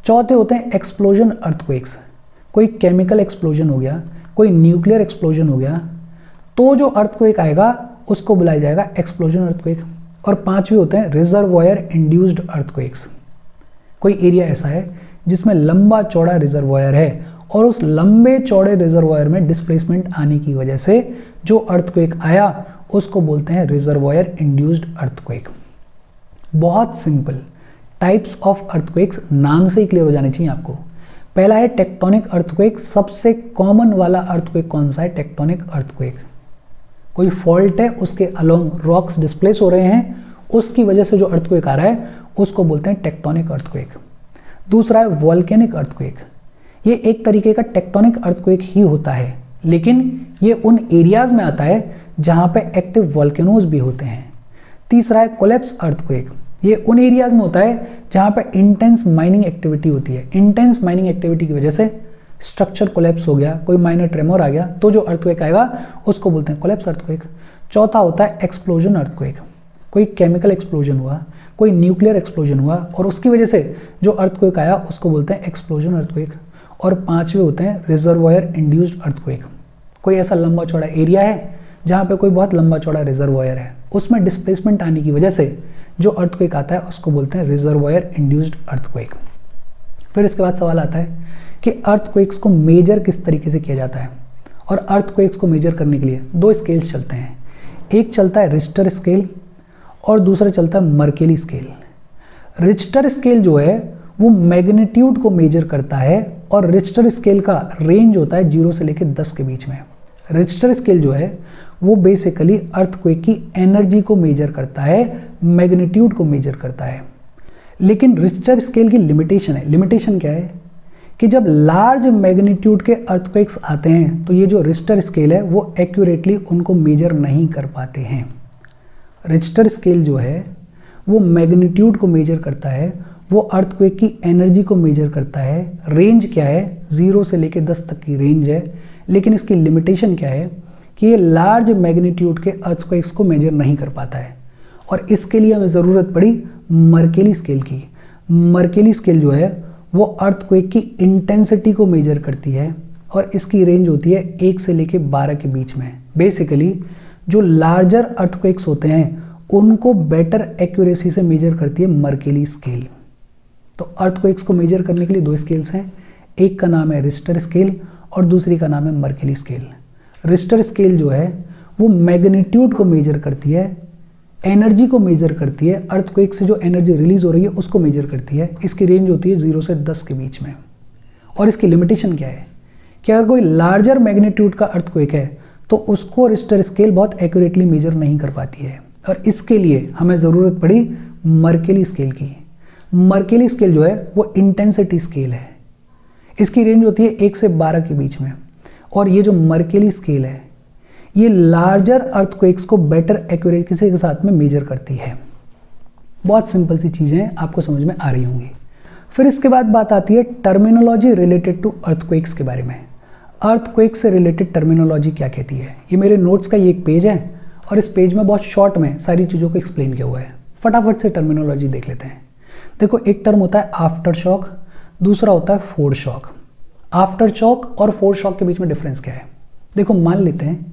चौथे होते हैं एक्सप्लोजन अर्थक्वेक्स। कोई केमिकल एक्सप्लोजन हो गया, कोई न्यूक्लियर एक्सप्लोजन हो गया, तो जो अर्थक्वेक आएगा उसको बुलाया जाएगा एक्सप्लोजन अर्थक्वेक। और पांचवे होते हैं रिजर्वॉयर इंड्यूस्ड अर्थक्वेक्स। कोई एरिया ऐसा है जिसमें लंबा चौड़ा रिजर्वॉयर है और उस लंबे चौड़े रिजर्वॉयर में डिस्प्लेसमेंट आने की वजह से जो अर्थक्वेक आया उसको बोलते हैं रिजर्वॉयर इंड्यूस्ड अर्थक्वेक। बहुत सिंपल, टाइप्स ऑफ अर्थक्वेक्स नाम से ही क्लियर हो जाने चाहिए आपको। पहला है टेक्टोनिक अर्थक्वेक। सबसे कॉमन वाला अर्थक्वेक कौन सा है? Tectonic earthquake. कोई फॉल्ट है, उसके अलोंग रॉक्स डिस्प्लेस हो रहे हैं, उसकी वजह से जो अर्थक्वेक आ रहा है उसको बोलते हैं टेक्टोनिक अर्थक्वेक। दूसरा है वॉल्केनिक अर्थक्वेक। ये एक तरीके का टेक्टोनिक अर्थक्वेक ही होता है, लेकिन ये उन एरियाज में आता है जहां पे एक्टिव वॉल्केनोज भी होते हैं। तीसरा है कोलैप्स अर्थक्वेक। ये उन एरियाज में होता है जहां पे इंटेंस माइनिंग एक्टिविटी होती है। इंटेंस माइनिंग एक्टिविटी की वजह से स्ट्रक्चर कोलैप्स हो गया, कोई माइनर ट्रेमोर आ गया, तो जो अर्थक्वेक आएगा उसको बोलते हैं कोलैप्स अर्थक्वेक। चौथा होता है एक्सप्लोजन अर्थक्वेक। कोई केमिकल एक्सप्लोजन हुआ, कोई न्यूक्लियर एक्सप्लोजन हुआ और उसकी वजह से जो अर्थक्वेक आया उसको बोलते हैं एक्सप्लोजन अर्थक्वेक। और पांचवे होते हैं रिजर्वॉयर इंड्यूस्ड अर्थक्वेक। कोई ऐसा लंबा चौड़ा एरिया है जहाँ पे कोई बहुत लंबा चौड़ा रिजर्वॉयर है, उसमें डिस्प्लेसमेंट आने की वजह से जो अर्थक्वेक आता है उसको बोलते हैं रिजर्वॉयर इंड्यूस्ड अर्थक्वेक। फिर इसके बाद सवाल आता है कि अर्थक्वेक्स को मेजर किस तरीके से किया जाता है। और अर्थक्वेक्स को मेजर करने के लिए दो स्केल्स चलते हैं। एक चलता है रिश्टर स्केल और दूसरा चलता है मर्केली स्केल। रिश्टर स्केल जो है वो मैग्नीट्यूड को मेजर करता है और रिश्टर स्केल का रेंज होता है 0 से लेकर 10 के बीच में। रिश्टर स्केल जो है वो बेसिकली अर्थक्वेक की एनर्जी को मेजर करता है, मैग्नीट्यूड को मेजर करता है। लेकिन रिश्टर स्केल की लिमिटेशन है। लिमिटेशन क्या है कि जब लार्ज मैग्नीट्यूड के अर्थक्वेक्स आते हैं तो ये जो रिश्टर स्केल है वो एक्यूरेटली उनको मेजर नहीं कर पाते हैं। रिश्टर स्केल जो है वो मैग्नीट्यूड को मेजर करता है, वो अर्थक्वेक की एनर्जी को मेजर करता है। रेंज क्या है? 0 से लेकर 10 तक की रेंज है। लेकिन इसकी लिमिटेशन क्या है कि ये लार्ज मैग्नीट्यूड के अर्थक्वेक्स को मेजर नहीं कर पाता है। और इसके लिए हमें ज़रूरत पड़ी मर्केली स्केल की। मर्केली स्केल जो है वो अर्थक्वेक की इंटेंसिटी को मेजर करती है और इसकी रेंज होती है 1 से लेकर 12 के बीच में। बेसिकली जो लार्जर अर्थक्वेक्स होते हैं उनको बेटर एक्यूरेसी से मेजर करती है मर्केली स्केल। तो अर्थक्वेक्स को मेजर करने के लिए दो स्केल्स हैं, एक का नाम है रिश्टर स्केल और दूसरी का नाम है मर्केली स्केल। रिश्टर स्केल जो है वो मैग्नीट्यूड को मेजर करती है, एनर्जी को मेजर करती है, अर्थक्वेक से जो एनर्जी रिलीज हो रही है उसको मेजर करती है। इसकी रेंज होती है 0 से 10 के बीच में। और इसकी लिमिटेशन क्या है कि अगर कोई लार्जर मैग्नीट्यूड का अर्थक्वेक है तो उसको रिश्टर स्केल बहुत एक्यूरेटली मेजर नहीं कर पाती है। और इसके लिए हमें ज़रूरत पड़ी मर्केली स्केल की। मर्केली स्केल जो है वो इंटेंसिटी स्केल है। इसकी रेंज होती है 1 से 12 के बीच में। और ये जो मर्केली स्केल है ये लार्जर अर्थक्वेक्स को बेटर एक्यूरेसी के साथ में मेजर करती है। बहुत सिंपल सी चीज़ें हैं, आपको समझ में आ रही होंगी। फिर इसके बाद बात आती है टर्मिनोलॉजी रिलेटेड टू अर्थक्वेक्स के बारे में। अर्थक्वेक से रिलेटेड टर्मिनोलॉजी क्या कहती है? ये मेरे नोट्स का ये एक पेज है और इस पेज में बहुत शॉर्ट में सारी चीज़ों को एक्सप्लेन किया हुआ है। फटाफट से टर्मिनोलॉजी देख लेते हैं। देखो, एक टर्म होता है आफ्टर शॉक, दूसरा होता है फोर शॉक। आफ्टर शॉक और फोर शॉक के बीच में डिफरेंस क्या है? देखो, मान लेते हैं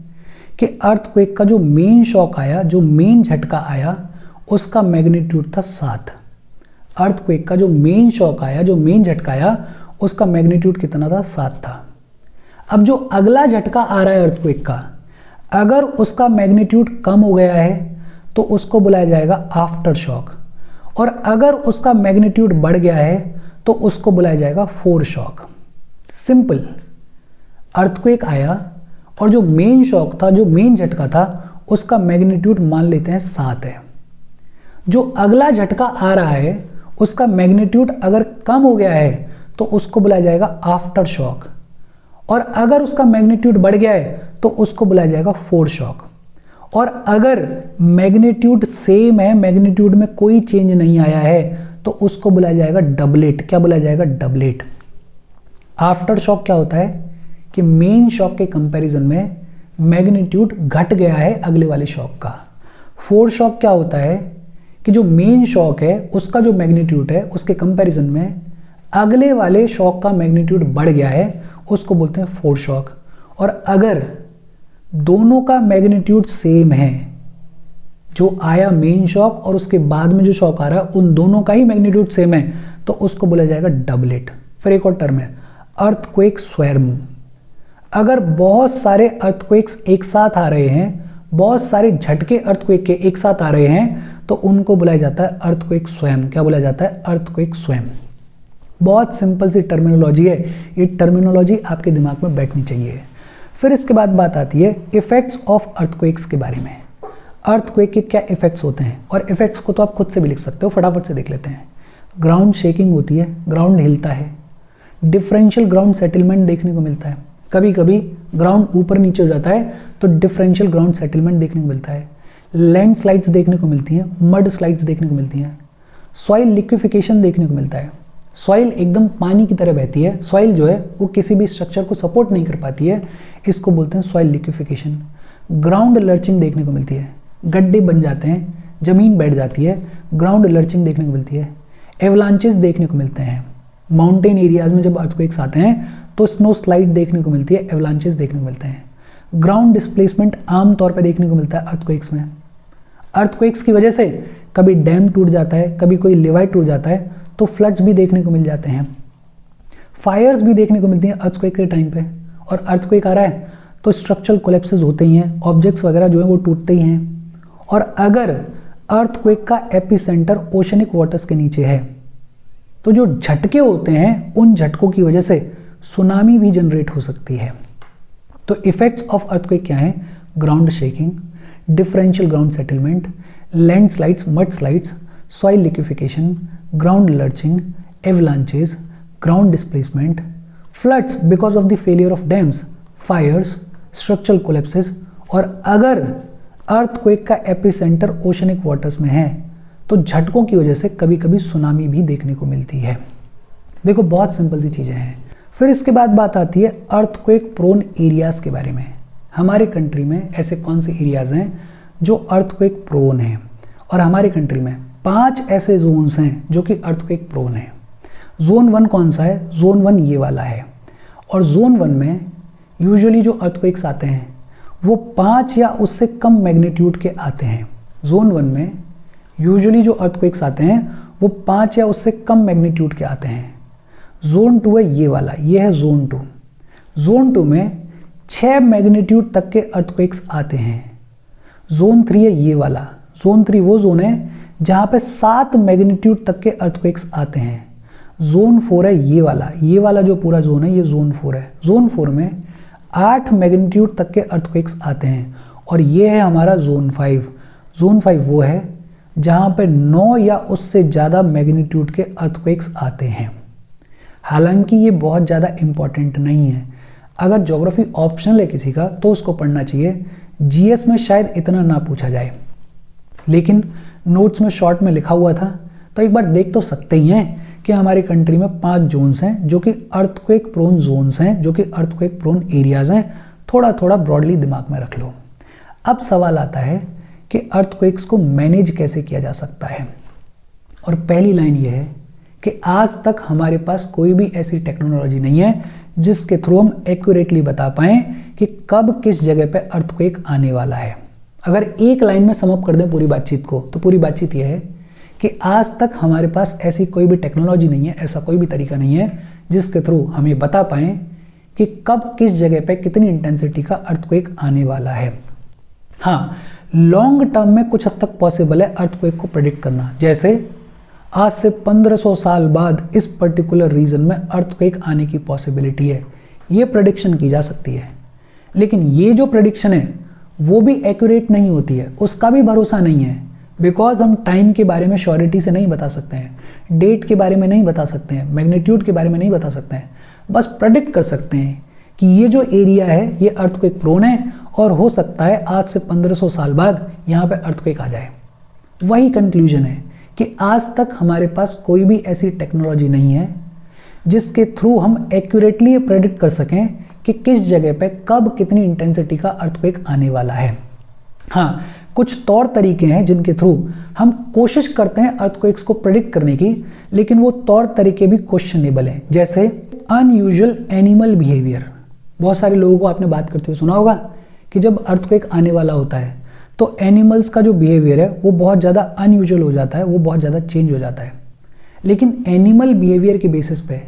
कि अर्थक्वेक का जो मेन शॉक आया, जो मेन झटका आया, उसका मैग्नीट्यूड था 7। अर्थक्वेक का जो मेन शॉक आया, जो मेन झटका आया, उसका मैग्नीट्यूड कितना था? 7 था। अब जो अगला झटका आ रहा है अर्थक्वेक का, अगर उसका मैग्नीट्यूड कम हो गया है तो उसको बुलाया जाएगा आफ्टर शॉक, और अगर उसका मैग्नीट्यूड बढ़ गया है तो उसको बुलाया जाएगा फोर शॉक। सिंपल। अर्थक्वेक आया और जो मेन शॉक था, जो मेन झटका था, उसका मैग्नीट्यूड मान लेते हैं 7 है। जो अगला झटका आ रहा है उसका मैग्नीट्यूड अगर कम हो गया है तो उसको बुलाया जाएगा आफ्टर शॉक, और अगर उसका मैग्नीट्यूड बढ़ गया है तो उसको बुलाया जाएगा फोर शॉक। और अगर मैग्नीट्यूड सेम है, मैग्नीट्यूड में कोई चेंज नहीं आया है, तो उसको बुलाया जाएगा डबलेट। क्या बुलाया जाएगा? डबलेट। आफ्टर शॉक क्या होता है कि मेन शॉक के कंपैरिजन में मैग्नीट्यूड घट गया है अगले वाले शॉक का। फोर शॉक क्या होता है कि जो मेन शॉक है उसका जो मैग्नीट्यूड है उसके कंपैरिजन में अगले वाले शॉक का मैग्नीट्यूड बढ़ गया है, उसको बोलते हैं फोर शॉक। और अगर दोनों का मैग्नीट्यूड सेम है, जो आया मेन शॉक और उसके बाद में जो शॉक आ रहा है उन दोनों का ही मैग्नीट्यूड सेम है, तो उसको बोला जाएगा डबलेट। फिर एक और टर्म है अर्थक्वेक स्वैर्म। अगर बहुत सारे अर्थक्वेक्स एक साथ आ रहे हैं, बहुत सारे झटके अर्थक्वेक के एक साथ आ रहे हैं, तो उनको बुलाया जाता है अर्थक्वेक स्वयं। क्या बुलाया जाता है? अर्थक्वेक स्वयं। बहुत सिंपल सी टर्मिनोलॉजी है, ये टर्मिनोलॉजी आपके दिमाग में बैठनी चाहिए। फिर इसके बाद बात आती है इफेक्ट्स ऑफ अर्थक्वेक्स के बारे में। अर्थक्वेक के क्या इफेक्ट्स होते हैं, और इफेक्ट्स को तो आप खुद से भी लिख सकते हो, फटाफट से देख लेते हैं। ग्राउंड शेकिंग होती है, ग्राउंड हिलता है। डिफरेंशियल ग्राउंड सेटलमेंट देखने को मिलता है, कभी कभी ग्राउंड ऊपर नीचे हो जाता है तो डिफरेंशियल ग्राउंड सेटलमेंट देखने को मिलता है। लैंड स्लाइड्स देखने को मिलती हैं, मड स्लाइड्स देखने को मिलती हैं। सॉइल लिक्विफिकेशन देखने को मिलता है, सॉइल एकदम पानी की तरह बहती है, सॉइल जो है वो किसी भी स्ट्रक्चर को सपोर्ट नहीं कर पाती है, इसको बोलते हैं सॉइल लिक्विफिकेशन। ग्राउंड लर्चिंग देखने को मिलती है, गड्ढे बन जाते हैं, जमीन बैठ जाती है, ग्राउंड लर्चिंग देखने को मिलती है। एवलांचेस देखने को मिलते हैं, माउंटेन एरियाज में जब अर्थक्वेक्स आते हैं तो स्नो स्लाइड देखने को मिलती है, एवलांचेस देखने को मिलते हैं। ग्राउंड डिस्प्लेसमेंट आमतौर पर देखने को मिलता है अर्थक्वेक्स में। अर्थक्वेक्स की वजह से कभी डैम टूट जाता है, कभी कोई लेवाई टूट जाता है, तो फ्लड्स भी देखने को मिल जाते हैं। फायर्स भी देखने को मिलती हैं अर्थक्वेक के टाइम पे। और अर्थक्वेक आ रहा है तो स्ट्रक्चरल कोलैप्सेस होते ही हैं, ऑब्जेक्ट्स वगैरह जो है वो टूटते ही हैं। और अगर अर्थक्वेक का एपिसेंटर ओशनिक वाटर्स के नीचे है तो जो झटके होते हैं उन झटकों की वजह से सुनामी भी जनरेट हो सकती है। तो इफेक्ट्स ऑफ अर्थक्वेक क्या है? Ground shaking, differential ground settlement, landslides, mudslides, soil liquefaction, ground lurching, avalanches, ground displacement, floods because of the failure of dams, fires, structural collapses. और अगर earthquake का epicentre oceanic waters में है तो झटकों की वजह से कभी कभी सुनामी भी देखने को मिलती है। देखो बहुत सिंपल सी चीज़ें हैं। फिर इसके बाद बात आती है अर्थक्वेक प्रोन एरियाज के बारे में। हमारे कंट्री में ऐसे कौन से एरियाज हैं जो अर्थक्वेक प्रोन हैं, और हमारे कंट्री में 5 ऐसे जोन्स हैं जो कि अर्थक्वेक प्रोन है। जोन 1 कौन सा है? जोन 1 ये वाला है। और जोन 1 में यूजुअली जो अर्थक्वेक्स आते हैं वो 5 या उससे कम मैग्नीट्यूड के आते हैं। जोन 1 में यूजुअली जो अर्थक्वेक्स आते हैं वो 5 या उससे कम मैग्नीट्यूड के आते हैं। जोन 2 है ये वाला, ये है जोन 2। जोन 2 में 6 मैग्नीट्यूड तक के अर्थक्वेक्स आते हैं। जोन 3 है ये वाला। जोन 3 वो जोन है जहाँ पे 7 मैग्नीट्यूड तक के अर्थक्वेक्स आते हैं। जोन 4 है ये वाला जो पूरा जोन है ये जोन 4 है। जोन 4 में 8 मैग्नीट्यूड तक के अर्थक्वेक्स आते हैं। और ये है हमारा जोन 5। जोन 5 वो है जहाँ पे 9 या उससे ज़्यादा मैग्नीट्यूड के अर्थक्वेक्स आते हैं। हालांकि ये बहुत ज़्यादा इम्पॉर्टेंट नहीं है। अगर ज्योग्राफी ऑप्शनल है किसी का तो उसको पढ़ना चाहिए। जीएस में शायद इतना ना पूछा जाए, लेकिन नोट्स में शॉर्ट में लिखा हुआ था तो एक बार देख तो सकते ही हैं कि हमारी कंट्री में 5 जोन्स हैं जो कि अर्थक्वेक प्रोन जोन्स हैं, जो कि अर्थक्वेक प्रोन एरियाज हैं। थोड़ा थोड़ा ब्रॉडली दिमाग में रख लो। अब सवाल आता है कि अर्थक्वेक्स को मैनेज कैसे किया जा सकता है। और पहली लाइन ये है कि आज तक हमारे पास कोई भी ऐसी टेक्नोलॉजी नहीं है जिसके थ्रू हम एक्यूरेटली बता पाएं कि कब किस जगह पे अर्थक्वेक आने वाला है। अगर एक लाइन में समअप कर दें पूरी बातचीत को तो पूरी बातचीत यह है कि आज तक हमारे पास ऐसी कोई भी टेक्नोलॉजी नहीं है, ऐसा कोई भी तरीका नहीं है जिसके थ्रू हम ये बता पाएं कि कब किस जगह पे कितनी इंटेंसिटी का अर्थक्वेक आने वाला है। हाँ, लॉन्ग टर्म में कुछ हद तक पॉसिबल है अर्थक्वेक को प्रेडिक्ट करना। जैसे आज से 1500 साल बाद इस पर्टिकुलर रीजन में अर्थक्वेक आने की पॉसिबिलिटी है, ये प्रेडिक्शन की जा सकती है। लेकिन ये जो प्रेडिक्शन है वो भी एक्यूरेट नहीं होती है, उसका भी भरोसा नहीं है, बिकॉज हम टाइम के बारे में श्योरिटी से नहीं बता सकते हैं, डेट के बारे में नहीं बता सकते हैं, मैग्नीट्यूड के बारे में नहीं बता सकते हैं। बस प्रेडिक्ट कर सकते हैं कि ये जो एरिया है ये अर्थक्वेक प्रोन है और हो सकता है आज से 1500 साल बाद यहाँ पे अर्थक्वेक आ जाए। वही कंक्लूजन है कि आज तक हमारे पास कोई भी ऐसी टेक्नोलॉजी नहीं है जिसके थ्रू हम एक्यूरेटली प्रेडिक्ट कर सकें कि किस जगह पे कब कितनी इंटेंसिटी का अर्थक्वेक आने वाला है। हाँ, कुछ तौर तरीके हैं जिनके थ्रू हम कोशिश करते हैं अर्थक्वेक्स को प्रेडिक्ट करने की, लेकिन वो तौर तरीके भी क्वेश्चनेबल हैं। जैसे अनयूजुअल एनिमल बिहेवियर। बहुत सारे लोगों को आपने बात करते हुए सुना होगा कि जब अर्थक्वेक आने वाला होता है तो एनिमल्स का जो बिहेवियर है वो बहुत ज़्यादा अनयूजुअल हो जाता है, वो बहुत ज़्यादा चेंज हो जाता है। लेकिन एनिमल बिहेवियर के बेसिस पे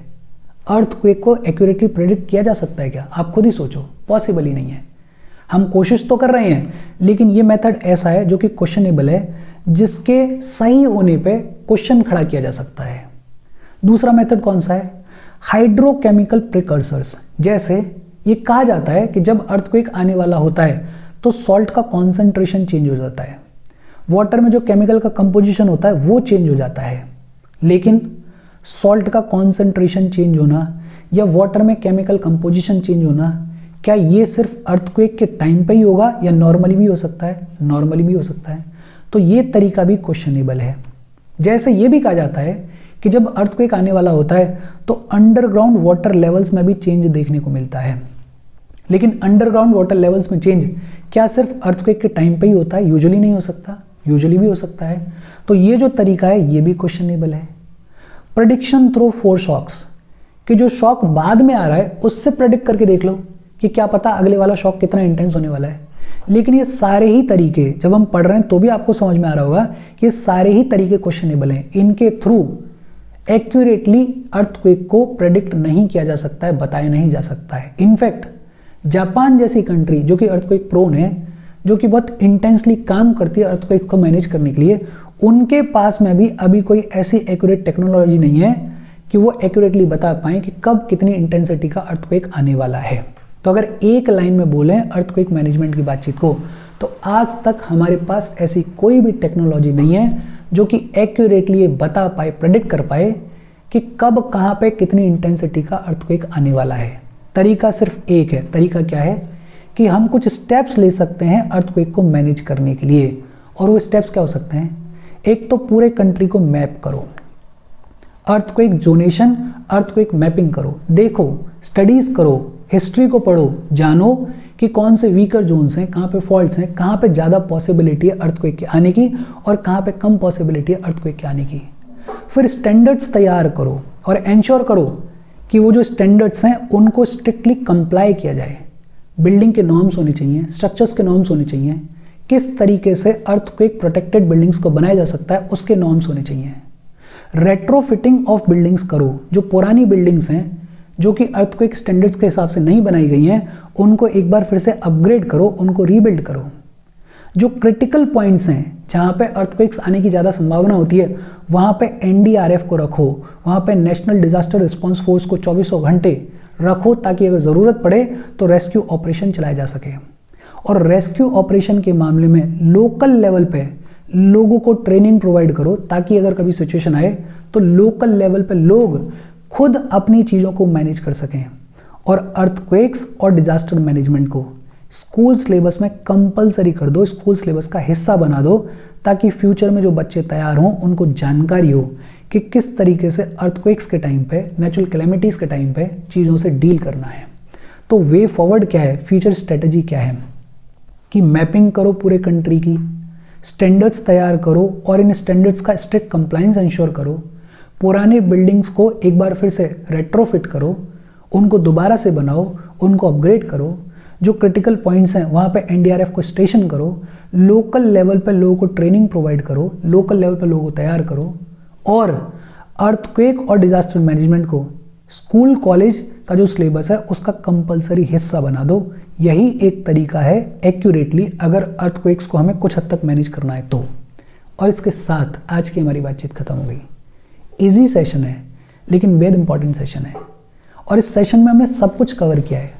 अर्थक्वेक को एक्यूरेटली प्रेडिक्ट किया जा सकता है क्या? आप खुद ही सोचो, पॉसिबल ही नहीं है। हम कोशिश तो कर रहे हैं, लेकिन ये मेथड ऐसा है जो कि क्वेश्चनेबल है, जिसके सही होने पे क्वेश्चन खड़ा किया जा सकता है। दूसरा मेथड कौन सा है? Hydrochemical precursors. जैसे ये कहा जाता है कि जब अर्थक्वेक आने वाला होता है तो सॉल्ट का कॉन्सेंट्रेशन चेंज हो जाता है, वाटर में जो केमिकल का कंपोजिशन होता है वो चेंज हो जाता है। लेकिन सॉल्ट का कॉन्सेंट्रेशन चेंज होना या वाटर में केमिकल कंपोजिशन चेंज होना, क्या ये सिर्फ अर्थक्वेक के टाइम पे ही होगा या नॉर्मली भी हो सकता है? नॉर्मली भी हो सकता है। तो ये तरीका भी क्वेश्चनेबल है। जैसे ये भी कहा जाता है कि जब अर्थक्वेक आने वाला होता है तो अंडरग्राउंड वाटर लेवल्स में भी चेंज देखने को मिलता है। लेकिन अंडरग्राउंड वाटर लेवल्स में चेंज क्या सिर्फ अर्थक्वेक के टाइम पे ही होता है? यूजुअली नहीं हो सकता, यूजुअली भी हो सकता है। तो ये जो तरीका है ये भी क्वेश्चनेबल है। प्रेडिक्शन थ्रू फोर शॉक्स, कि जो शॉक बाद में आ रहा है उससे प्रेडिक्ट करके देख लो कि क्या पता अगले वाला शॉक कितना इंटेंस होने वाला है। लेकिन ये सारे ही तरीके जब हम पढ़ रहे हैं तो भी आपको समझ में आ रहा होगा कि ये सारे ही तरीके क्वेश्चनेबल हैं। इनके थ्रू एक्यूरेटली अर्थक्वेक को प्रेडिक्ट नहीं किया जा सकता है, बताया नहीं जा सकता है। इनफैक्ट जापान जैसी कंट्री जो कि अर्थक्वेक प्रोन है, जो कि बहुत इंटेंसली काम करती है अर्थक्वेक को मैनेज करने के लिए, उनके पास में भी अभी कोई ऐसी एक्यूरेट टेक्नोलॉजी नहीं है कि वो एक्यूरेटली बता पाएं कि कब कितनी इंटेंसिटी का अर्थक्वेक आने वाला है। तो अगर एक लाइन में बोलें अर्थक्वेक मैनेजमेंट की बातचीत को, तो आज तक हमारे पास ऐसी कोई भी टेक्नोलॉजी नहीं है जो कि एक्यूरेटली ये बता पाए, प्रेडिक्ट कर पाए कि कब कहाँ पे कितनी इंटेंसिटी का अर्थक्वेक आने वाला है। तरीका सिर्फ एक है। तरीका क्या है कि हम कुछ स्टेप्स ले सकते हैं अर्थक्वेक को मैनेज करने के लिए। और वो स्टेप्स क्या हो सकते हैं? एक तो पूरे कंट्री को मैप करो, अर्थक्वेक जोनेशन, अर्थक्वेक मैपिंग करो, देखो, स्टडीज करो, हिस्ट्री को पढ़ो, जानो कि कौन से वीकर जोन्स हैं, कहाँ पे फॉल्ट्स हैं, कहाँ पे ज़्यादा पॉसिबिलिटी है अर्थक्वेक के आने की और कहाँ पे कम पॉसिबिलिटी है अर्थक्वेक के आने की। फिर स्टैंडर्ड्स तैयार करो और एंश्योर करो कि वो जो स्टैंडर्ड्स हैं उनको स्ट्रिक्टली कंप्लाई किया जाए। बिल्डिंग के नॉर्म्स होने चाहिए, स्ट्रक्चर्स के नॉर्म्स होने चाहिए, किस तरीके से अर्थक्वेक प्रोटेक्टेड बिल्डिंग्स को बनाया जा सकता है उसके नॉर्म्स होने चाहिए। रेट्रोफिटिंग ऑफ बिल्डिंग्स करो, जो पुरानी बिल्डिंग्स हैं जो कि अर्थक्वेक स्टैंडर्ड्स के हिसाब से नहीं बनाई गई हैं उनको एक बार फिर से अपग्रेड करो, उनको रीबिल्ड करो। जो क्रिटिकल पॉइंट्स हैं जहाँ पे अर्थक्वेक्स आने की ज़्यादा संभावना होती है वहाँ पे एनडीआरएफ को रखो, वहाँ पे नेशनल डिजास्टर रिस्पांस फोर्स को 24 घंटे रखो ताकि अगर ज़रूरत पड़े तो रेस्क्यू ऑपरेशन चलाया जा सके। और रेस्क्यू ऑपरेशन के मामले में लोकल लेवल पे लोगों को ट्रेनिंग प्रोवाइड करो ताकि अगर कभी सिचुएशन आए तो लोकल लेवल पे लोग खुद अपनी चीज़ों को मैनेज कर सकें। और अर्थक्वेक्स और डिजास्टर मैनेजमेंट को स्कूल सिलेबस में कंपलसरी कर दो, स्कूल सिलेबस का हिस्सा बना दो ताकि फ्यूचर में जो बच्चे तैयार हों उनको जानकारी हो कि किस तरीके से अर्थक्वेक्स के टाइम पे, नेचुरल कैलेमिटीज़ के टाइम पे चीज़ों से डील करना है। तो वे फॉरवर्ड क्या है, फ्यूचर स्ट्रेटजी क्या है कि मैपिंग करो पूरे कंट्री की, स्टैंडर्ड्स तैयार करो और इन स्टैंडर्ड्स का स्ट्रिक्ट कंप्लायंस इंश्योर करो, पुराने बिल्डिंग्स को एक बार फिर से रेट्रोफिट करो, उनको दोबारा से बनाओ, उनको अपग्रेड करो, जो क्रिटिकल पॉइंट्स हैं वहाँ पे एनडीआरएफ को स्टेशन करो, लोकल लेवल पे लोगों को ट्रेनिंग प्रोवाइड करो, लोकल लेवल पे लोगों को तैयार करो और अर्थक्वेक और डिजास्टर मैनेजमेंट को स्कूल, कॉलेज का जो सिलेबस है उसका कंपलसरी हिस्सा बना दो। यही एक तरीका है एक्यूरेटली अगर अर्थक्वेक्स को हमें कुछ हद तक मैनेज करना है तो। और इसके साथ आज की हमारी बातचीत खत्म हो गई। इजी सेशन है लेकिन बेहद इंपॉर्टेंट सेशन है, और इस सेशन में हमने सब कुछ कवर किया है।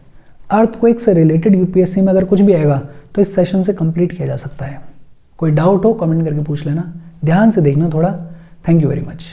अर्थक्वेक से रिलेटेड यूपीएससी में अगर कुछ भी आएगा तो इस सेशन से कंप्लीट किया जा सकता है। कोई डाउट हो कमेंट करके पूछ लेना। ध्यान से देखना थोड़ा। Thank you very much.